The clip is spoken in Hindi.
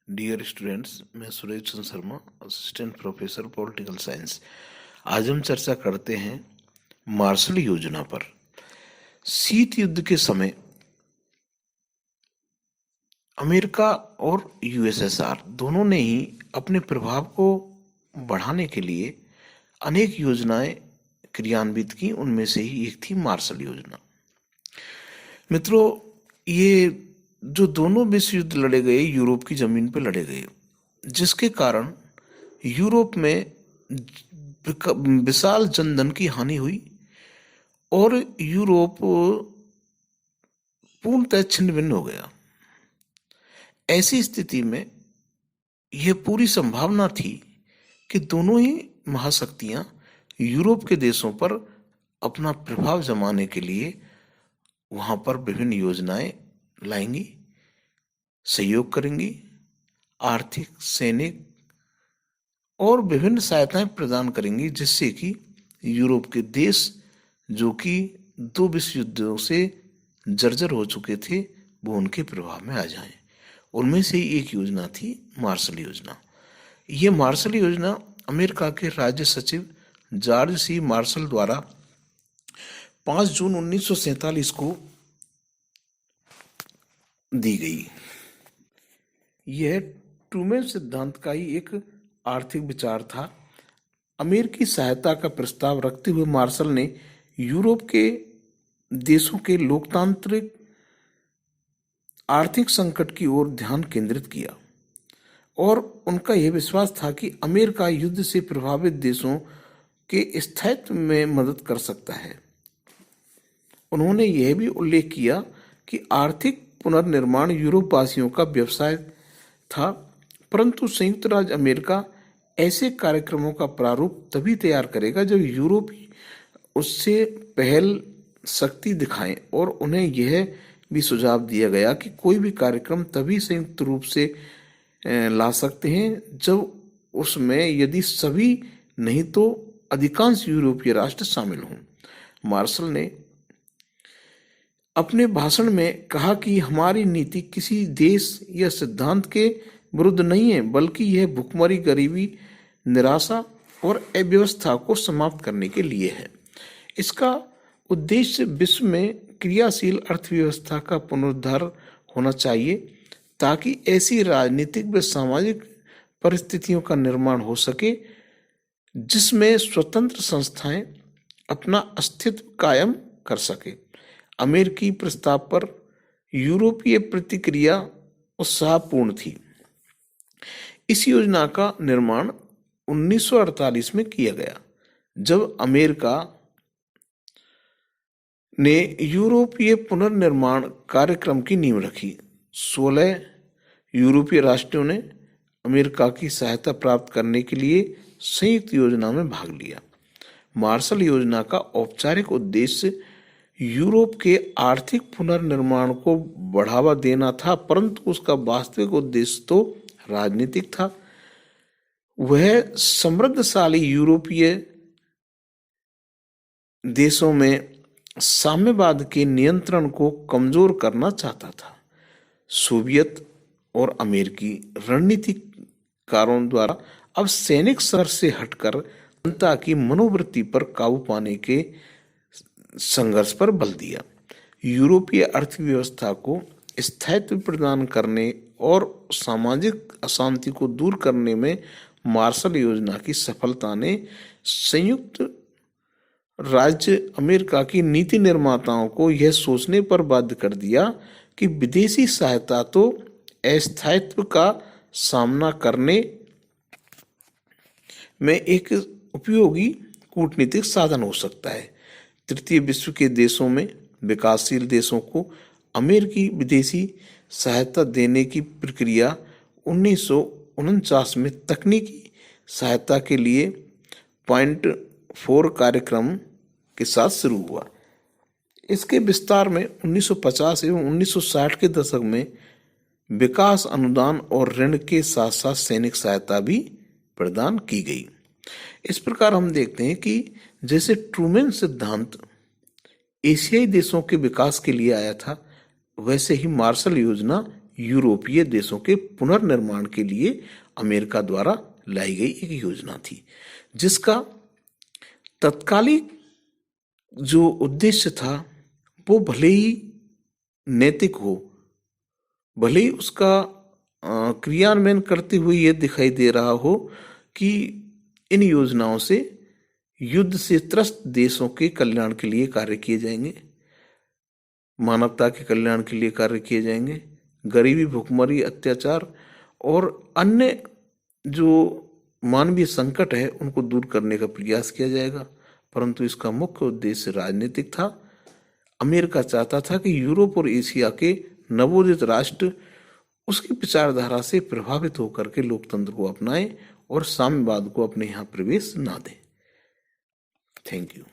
डियर स्टूडेंट्स, मैं Suresh Chandra Sharma, assistant professor political science. आज हम चर्चा करते हैं मार्शल योजना पर। शीत युद्ध के समय अमेरिका और यूएसएसआर दोनों ने ही अपने प्रभाव को बढ़ाने के लिए अनेक योजनाएं क्रियान्वित की। उनमें से ही एक थी मार्शल योजना। मित्रों, ये जो दोनों विश्व युद्ध लड़े गए यूरोप की जमीन पर लड़े गए, जिसके कारण यूरोप में विशाल जनधन की हानि हुई और यूरोप पूर्णतः छिन्न भिन्न हो गया। ऐसी स्थिति में यह पूरी संभावना थी कि दोनों ही महाशक्तियां यूरोप के देशों पर अपना प्रभाव जमाने के लिए वहां पर विभिन्न योजनाएं लाएंगी, सहयोग करेंगी, आर्थिक, सैनिक और विभिन्न सहायताएं प्रदान करेंगी, जिससे कि यूरोप के देश जो कि दो विश्व युद्धों से जर्जर हो चुके थे वो उनके प्रभाव में आ जाएं। उनमें से ही एक योजना थी मार्शल योजना। ये मार्शल योजना अमेरिका के राज्य सचिव जॉर्ज सी मार्शल द्वारा 5 जून 1947 को दी गई। यह ट्रूमैन सिद्धांत का ही एक आर्थिक विचार था। अमेरिकी सहायता का प्रस्ताव रखते हुए मार्शल ने यूरोप के देशों के लोकतांत्रिक आर्थिक संकट की ओर ध्यान केंद्रित किया और उनका यह विश्वास था कि अमेरिका युद्ध से प्रभावित देशों के स्थायित्व में मदद कर सकता है। उन्होंने यह भी उल्लेख किया कि आर्थिक पुनर्निर्माण यूरोप वासियों का व्यवसाय था, परंतु संयुक्त राज्य अमेरिका ऐसे कार्यक्रमों का प्रारूप तभी तैयार करेगा जब यूरोप उससे पहल शक्ति दिखाएं। और उन्हें यह भी सुझाव दिया गया कि कोई भी कार्यक्रम तभी संयुक्त रूप से ला सकते हैं जब उसमें यदि सभी नहीं तो अधिकांश यूरोपीय राष्ट्र शामिल हों। मार्शल ने अपने भाषण में कहा कि हमारी नीति किसी देश या सिद्धांत के विरुद्ध नहीं है, बल्कि यह भुखमरी, गरीबी, निराशा और अव्यवस्था को समाप्त करने के लिए है। इसका उद्देश्य विश्व में क्रियाशील अर्थव्यवस्था का पुनरुद्धार होना चाहिए ताकि ऐसी राजनीतिक व सामाजिक परिस्थितियों का निर्माण हो सके जिसमें स्वतंत्र संस्थाएं अपना अस्तित्व कायम कर सके। अमेरिकी प्रस्ताव पर यूरोपीय प्रतिक्रिया उत्साहपूर्ण थी। इस योजना का निर्माण 1948 में किया गया, जब अमेरिका ने यूरोपीय पुनर्निर्माण कार्यक्रम की नींव रखी। 16 यूरोपीय राष्ट्रों ने अमेरिका की सहायता प्राप्त करने के लिए संयुक्त योजना में भाग लिया। मार्शल योजना का औपचारिक उद्देश्य यूरोप के आर्थिक पुनर्निर्माण को बढ़ावा देना था, परंतु उसका वास्तविक उद्देश्य तो राजनीतिक था। वह समृद्धशाली यूरोपीय देशों में साम्यवाद के नियंत्रण को कमजोर करना चाहता था। सोवियत और अमेरिकी रणनीतिकारों द्वारा अब सैनिक स्तर से हटकर जनता की मनोवृत्ति पर काबू पाने के संघर्ष पर बल दिया। यूरोपीय अर्थव्यवस्था को स्थायित्व प्रदान करने और सामाजिक अशांति को दूर करने में मार्शल योजना की सफलता ने संयुक्त राज्य अमेरिका की नीति निर्माताओं को यह सोचने पर बाध्य कर दिया कि विदेशी सहायता तो अस्थायित्व का सामना करने में एक उपयोगी कूटनीतिक साधन हो सकता है। तृतीय विश्व के देशों में विकासशील देशों को अमेरिकी विदेशी सहायता देने की प्रक्रिया 1949 में तकनीकी सहायता के लिए पॉइंट 4 कार्यक्रम के साथ शुरू हुआ। इसके विस्तार में 1950 एवं 1960 के दशक में विकास अनुदान और ऋण के साथ साथ सैनिक सहायता भी प्रदान की गई। इस प्रकार हम देखते हैं कि जैसे ट्रूमैन सिद्धांत एशियाई देशों के विकास के लिए आया था, वैसे ही मार्शल योजना यूरोपीय देशों के पुनर्निर्माण के लिए अमेरिका द्वारा लाई गई एक योजना थी, जिसका तत्कालिक जो उद्देश्य था वो भले ही नैतिक हो, भले ही उसका क्रियान्वयन करते हुए यह दिखाई दे रहा हो कि इन योजनाओं से युद्ध से त्रस्त देशों के कल्याण के लिए कार्य किए जाएंगे, मानवता के कल्याण के लिए कार्य किए जाएंगे, गरीबी, भुखमरी, अत्याचार और अन्य जो मानवीय संकट है उनको दूर करने का प्रयास किया जाएगा। परंतु इसका मुख्य उद्देश्य राजनीतिक था। अमेरिका चाहता था कि यूरोप और एशिया के नवोदित राष्ट्र उसकी विचारधारा से प्रभावित होकर के लोकतंत्र को अपनाएं और साम्यवाद को अपने यहाँ प्रवेश ना दें। Thank you.